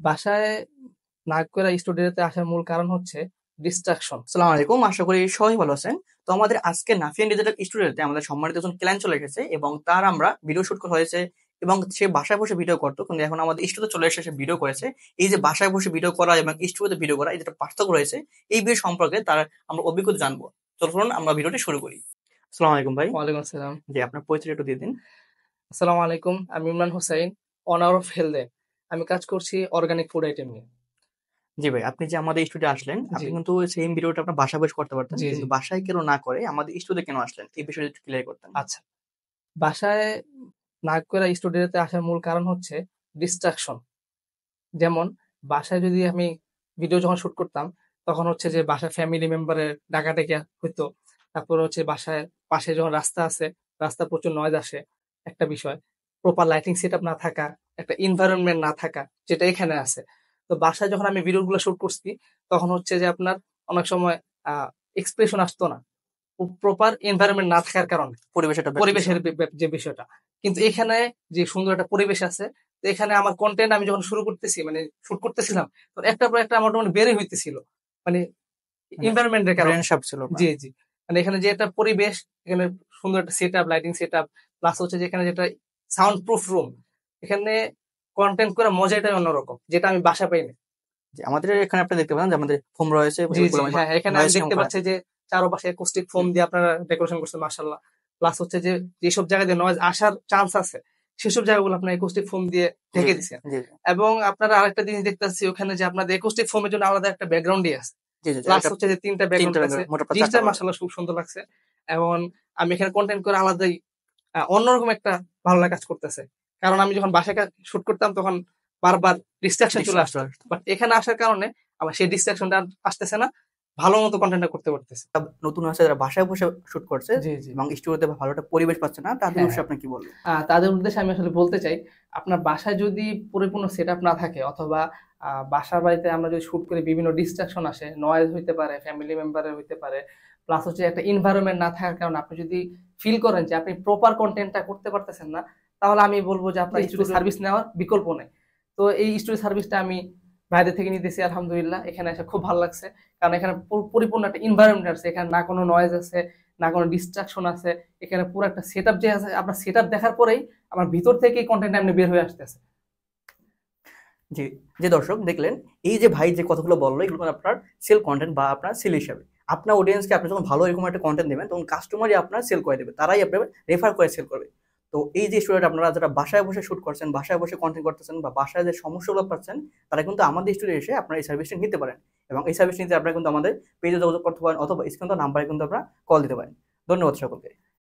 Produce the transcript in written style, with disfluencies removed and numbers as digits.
বাসায় নাক করা স্টুডিওতে আসার মূল কারণ হচ্ছে ডিস্ট্রাকশন। আসসালামু আলাইকুম, আশা করি সবাই ভালো আছেন। তো আমাদের আজকে নাফিয়ান ডিজিটাল স্টুডিওতে আমাদের সম্মানিত একজন ক্লায়েন্ট চলে এসেছে এবং তার আমরা ভিডিও শুট করা হয়েছে এবং সে বাসায় বসে ভিডিও করতো, কিন্তু এখন আমাদের স্টুডিওতে চলে এসে সে ভিডিও করেছে। এই যে বাসায় বসে ভিডিও করা এবং স্টুডিওতে ভিডিও করা, এই যেটা পার্থক্য রয়েছে, এই বিষয় সম্পর্কে তার আমরা অভিজ্ঞতা জানবো। চলুন আমরা ভিডিওটি শুরু করি। আসসালামু আলাইকুম ভাই। ওয়ালাইকুম আসসালাম। জি, আপনার পরিচয় একটু দিয়ে দিন। আসসালামু আলাইকুম, আমি ইমরান হোসাইন, অনার অফ হেলথে। আমি কাজ করছি অর্গানিক ফুড আইটেম নিয়ে। জি ভাই, আপনি যে আমাদের স্টুডিও আসলেন, জি আপনি কিন্তু সেম ভিডিওটা আপনার বাসায় বসে করতে পারতেন, জি জি কিন্তু বাসায় কেন না করে আমাদের স্টুডিওতে কেন আসলেন, এই বিষয়টা একটু ক্লিয়ার করতেন। আচ্ছা, বাসায় নাক করা স্টুডিওতে আসার মূল কারণ হচ্ছে ডিস্ট্রাকশন। যেমন বাসায় যদি আমি ভিডিও যখন শুট করতাম, তখন হচ্ছে যে বাসায় ফ্যামিলি মেম্বারের ডাকাডাকি হইতো। তারপর হচ্ছে বাসায় পাশে যখন রাস্তা আছে, রাস্তা প্রচুর নয়েজ আসে, একটা বিষয়। প্রপার লাইটিং সেটআপ না থাকা, একটা এনভায়রনমেন্ট না থাকা, যেটা এখানে আছে। তো বাসায় যখন আমি ভিডিওগুলো শুট করছি, তখন হচ্ছে যে আপনার অনেক সময় এক্সপ্রেশন আসতো না, প্রপার এনভায়রনমেন্ট না থাকার কারণে, পরিবেশের যে বিষয়টা। কিন্তু এখানে যে সুন্দর একটা পরিবেশ আছে, তো এখানে আমার কন্টেন্ট আমি যখন শুরু করতেছি, মানে শুট করতেছিলাম, তো একটা পর একটা আমার বেড়ে হইতেছিল, মানে এনভায়রনমেন্টের কারণে। ব্রেন শার্প ছিল জি জি, মানে এখানে যে একটা পরিবেশ, এখানে সুন্দর একটা set up, lighting set up, plus হচ্ছে যে এখানে যেটা সাউন্ড প্রুফ রুম, এখানে কন্টেন্ট করা মজাটাই অন্যরকম, যেটা আমি বাসা পাইনি। আমাদের এখানে আপনি দেখতে পারেন যে আমাদের ফোম রয়েছে, জি জি, হ্যাঁ, এখানে আমি দেখতে পাচ্ছি যে চারপাশে অ্যাকোস্টিক ফোম দিয়ে আপনারা ডেকোরেশন করছেন, মাশাআল্লাহ। প্লাস হচ্ছে যে যেসব জায়গায় দিয়ে নয়েজ আসার চান্স আছে, সেসব জায়গাগুলো আপনার অ্যাকোস্টিক ফোম দিয়ে ঢেকে দিচ্ছেন। এবং আপনারা আরেকটা জিনিস দেখতে পাচ্ছি ওখানে, যে আপনাদের অ্যাকোস্টিক ফোমের জন্য আলাদা একটা ব্যাকগ্রাউন্ডই আছে। প্লাস হচ্ছে যে তিনটা ব্যাকগ্রাউন্ড আছে, জিনিসটা মাশাআল্লাহ খুব সুন্দর লাগছে। এবং আমি এখানে কন্টেন্ট করে আলাদাই অন্যরকম একটা ভালো লাগা কাজ করতেছে। কারণ আমি যখন বাসায় শুট করতাম, তখন বারবার ডিস্ট্রাকশন চলে আসতো, বাট এখানে আসার কারণে আবার সেই ডিস্ট্রাকশনটা আসতেছে না, ভালো মতো কন্টেন্টটা করতে পারতেছে। নতুন আছে যারা বাসায় বসে শুট করছে এবং স্টুডিওতে ভালো একটা পরিবেশ পাচ্ছে না, তাদের উদ্দেশ্যে আপনি কি বলবেন? তাদের উদ্দেশ্যে আমি আসলে বলতে চাই, আপনার বাসায় যদি পরিপূর্ণ সেটআপ না থাকে, অথবা বাসার বাড়িতে আমরা যদি শুট করি, বিভিন্ন ডিস্ট্রাকশন আসে, নয়েজ হইতে পারে, ফ্যামিলি মেম্বারের হইতে পারে, প্লাস হচ্ছে একটা এনভায়রনমেন্ট না থাকার কারণে আপনি যদি ফিল করেন যে আপনি প্রপার কন্টেন্টটা করতে পারতেছেন না, তাহলে আমি বলবো যে আপনার স্টুডিও সার্ভিস নেওয়ার বিকল্প নেই। তো এই স্টুডিও সার্ভিসটা আমি বাইরে থেকে নিতেছি, আলহামদুলিল্লাহ। এখানে এসে খুব ভালো লাগছে, কারণ এখানে পরিপূর্ণ একটা এনভায়রনমেন্ট আছে, এখানে না কোনো নয়েজ আছে, না কোনো ডিস্ট্রাকশন আছে। এখানে পুরো একটা সেটআপ যে আছে, আপনার সেটআপ দেখার পরেই আমার ভিতর থেকে কন্টেন্ট এমনি বের হয়ে আসতেছে। জি, যে দর্শক দেখলেন, এই যে ভাই যে কথাগুলো বললো, এগুলো আপনার সেল কন্টেন্ট বা আপনার সেল হিসাবে। আপনার অডিয়েন্সকে আপনি যখন ভালো এরকম একটা কন্টেন্ট দেবেন, তখন কাস্টমারই আপনার সেল করে দেবে, তারাই আপনার রেফার করে সেল করবে। তো এই যে স্টুডিওটা আপনারা যারা বাসায় বসে শুট করছেন, বাসায় বসে কন্টেন্ট করতেছেন, বা বাসায় যে সমস্যাগুলো পাচ্ছেন, তারা কিন্তু আমাদের স্টুডিও এসে আপনারা এই সার্ভিসটা নিতে পারেন। এবং এই সার্ভিস নিতে আপনারা কিন্তু আমাদের পেজে যোগাযোগ করতে পারেন, অথবা স্ক্রিন নাম্বারে কিন্তু আপনারা কল দিতে পারেন। ধন্যবাদ সকলকে।